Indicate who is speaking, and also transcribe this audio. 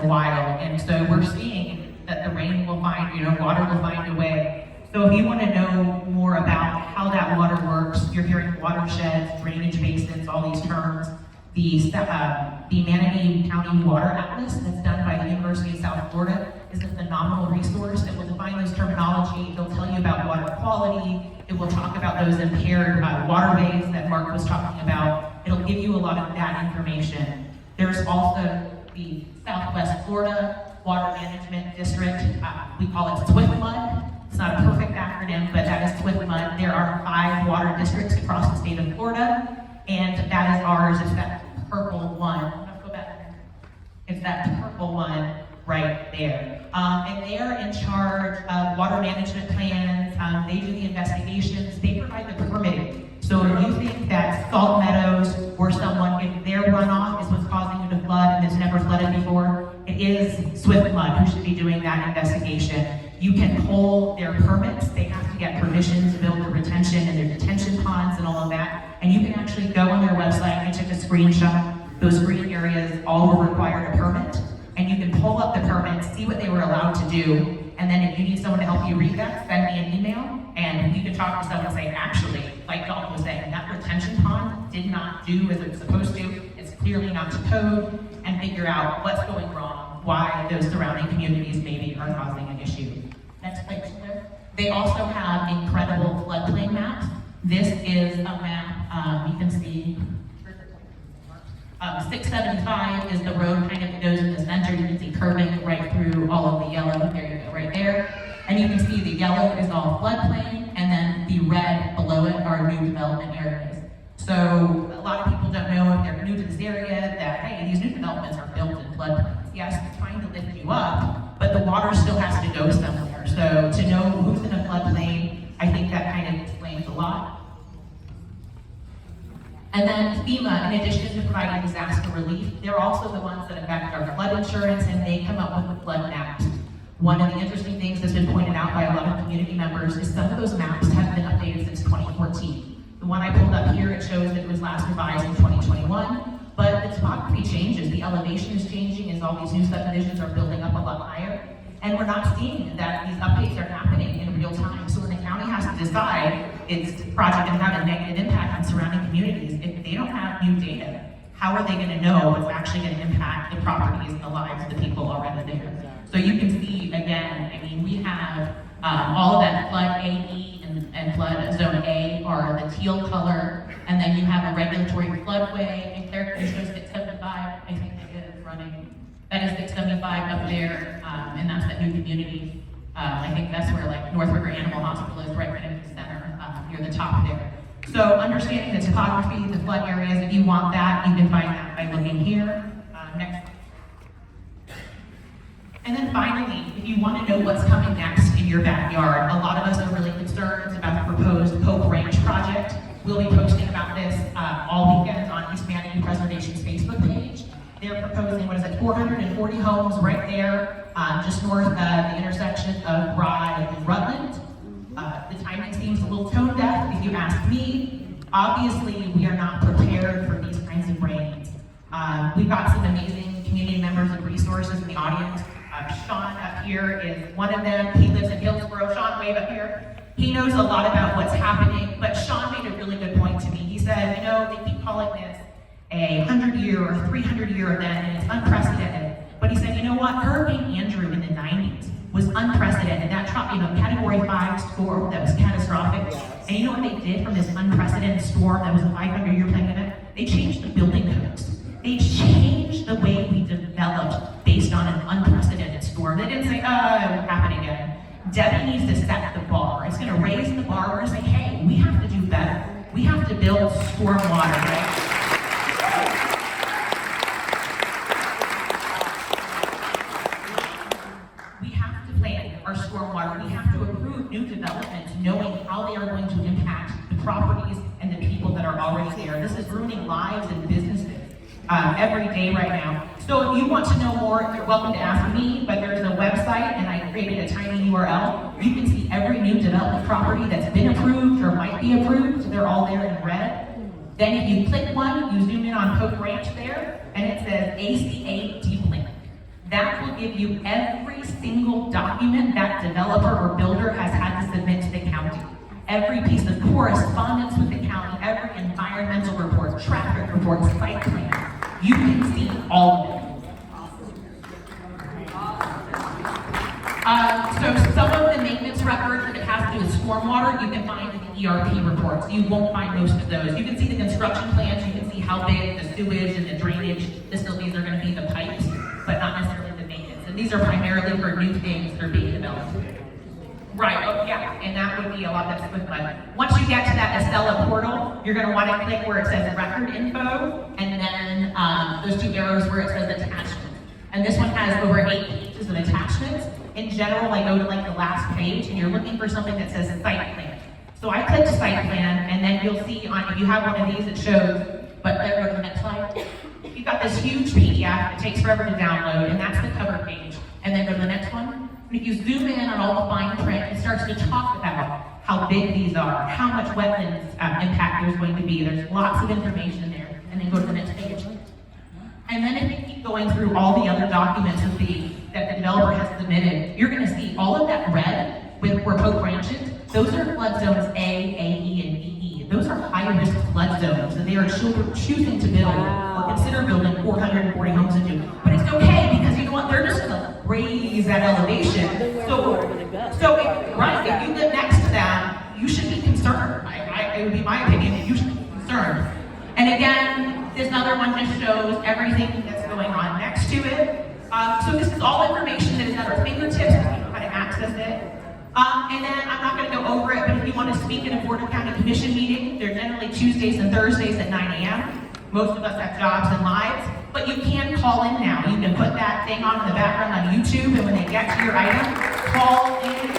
Speaker 1: a while. And so we're seeing that the rain will find, water will find a way. So if you want to know more about how that water works, you're hearing watersheds, drainage basins, all these terms. The Manatee County Water Atlas that's done by the University of South Florida is a phenomenal resource that will define those terminology. It'll tell you about water quality. It will talk about those impaired waterways that Mark was talking about. It'll give you a lot of that information. There's also the Southwest Florida Water Management District. We call it SWIFMUD. It's not a perfect acronym, but that is SWIFMUD. There are 5 water districts across the state of Florida, and that is ours. It's that purple one. Let's go back. It's that purple one right there. And they are in charge of water management plans. They do the investigations. They provide the permitting. So if you think that Salt Meadows or someone, if their runoff is what's causing you to flood and it's never flooded before, it is SWIFMUD who should be doing that investigation. You can pull their permits. They have to get permission to build their retention and their detention ponds and all of that. And you can actually go on their website. I took a screenshot. Those green areas all were required a permit. And you can pull up the permits, see what they were allowed to do. And then if you need someone to help you read that, send me an email. And you can talk to someone and say, actually, like Dalton was saying, that retention pond did not do as it's supposed to. It's clearly not to code. And figure out what's going wrong, why those surrounding communities maybe are causing an issue. Next picture there. They also have incredible floodplain maps. This is a map, you can see 675 is the road kind of goes in the center. You can see curving right through all of the yellow. There you go, right there. And you can see the yellow is all floodplain, and then the red below it are new development areas. So a lot of people don't know if they're new to this area that, hey, these new developments are built in floodplains. Yes, it's trying to lift you up, but the water still has to go somewhere. So to know who's in a floodplain, I think that kind of explains a lot. And then FEMA, in addition to providing disaster relief, they're also the ones that affect our flood insurance, and they come up with the flood maps. One of the interesting things that's been pointed out by a lot of community members is some of those maps have been updated since 2014. The one I pulled up here, it shows that it was last revised in 2021, but the topography changes, the elevation is changing as all these new subdivisions are building up a lot higher, and we're not seeing that these updates are happening in real time. So when the county has to decide its project and have a negative impact on surrounding communities, if they don't have new data, how are they going to know what's actually going to impact the properties and the lives of the people already there? So you can see, again, I mean, we have all of that flood AE and flood zone A are the teal color, and then you have a regulatory floodway, and character shows 675, I think it is running. That is 675 up there, and that's that new community. I think that's where like North River Animal Hospital is right in the center, near the top there. So understanding the topography, the flood areas, if you want that, you can find that by looking here. Next. And then finally, if you want to know what's coming next in your backyard, a lot of us are really concerned about the proposed Pope Ranch project. We'll be posting about this all weekend on East Manatee Preservation's Facebook page. They're proposing, 440 homes right there, just north of the intersection of Rye and Rutland. The timing seems a little tone deaf, if you ask me. Obviously, we are not prepared for these kinds of rains. We've got some amazing community members and resources in the audience. Sean up here is one of them. He lives in Hillsborough. Sean, wave up here. He knows a lot about what's happening, but Sean made a really good point to me. He said, they keep calling this a 100-year or 300-year event, and it's unprecedented. But he said, you know what? Hurricane Andrew in the 90s was unprecedented. That Category 5 storm that was catastrophic. And you know what they did from this unprecedented storm that was a 500-year pandemic? They changed the building codes. They changed the way we developed based on an unprecedented storm. They didn't say, it won't happen again. Debbie needs to set the bar. It's going to raise the bar. We're going to say, hey, we have to do better. We have to build storm water, right? We have to plan our stormwater. We have to approve new development, knowing how they are going to impact the properties and the people that are already there. This is ruining lives and businesses every day right now. So if you want to know more, you're welcome to ask me, but there's a website, and I created a tiny URL. You can see every new development property that's been approved or might be approved. They're all there in red. Then if you click one, you zoom in on Pope Ranch there, and it says ACA Deep Link. That will give you every single document that developer or builder has had to submit to the county. Every piece of correspondence with the county, every environmental report, traffic report, site plan. You can see all of it. So some of the maintenance records that it has to do with stormwater, you can find in the ERP reports. You won't find most of those. You can see the construction plans, you can see how big the sewage and the drainage facilities are going to be, the pipes, but not necessarily the maintenance. And these are primarily for new things that are being developed. Right, oh yeah, and that would be a lot that's with mud. Once you get to that Estella portal, you're going to want to click where it says record info, and then those two arrows where it says attachment. And this one has over 8 pages of attachments. In general, I go to like the last page, and you're looking for something that says site plan. So I clicked site plan, and then you'll see on, if you have one of these, it shows, but go to the next slide. You've got this huge PDF, it takes forever to download, and that's the cover page. And then go to the next one. And if you zoom in on all the fine print, it starts to talk about how big these are, how much wetlands impact there's going to be. There's lots of information there. And then go to the next page. And then if you keep going through all the other documents that the developer has submitted, you're going to see all of that red with where Pope branches. Those are flood zones A, E, and EE. Those are high-risk flood zones that they are choosing to build or consider building 440 homes into. But it's okay because you know what? They're just going to raise that elevation. So if you live next to them, you should be concerned. It would be my opinion that you should be concerned. And again, this other one just shows everything that's going on next to it. So this is all information that is at our fingertips if you know how to access it. And then I'm not going to go over it, but if you want to speak at a Board of County Commission meeting, they're generally Tuesdays and Thursdays at 9 a.m. Most of us have jobs and lives, but you can call in now. You can put that thing on in the background on YouTube, and when they get to your item, call in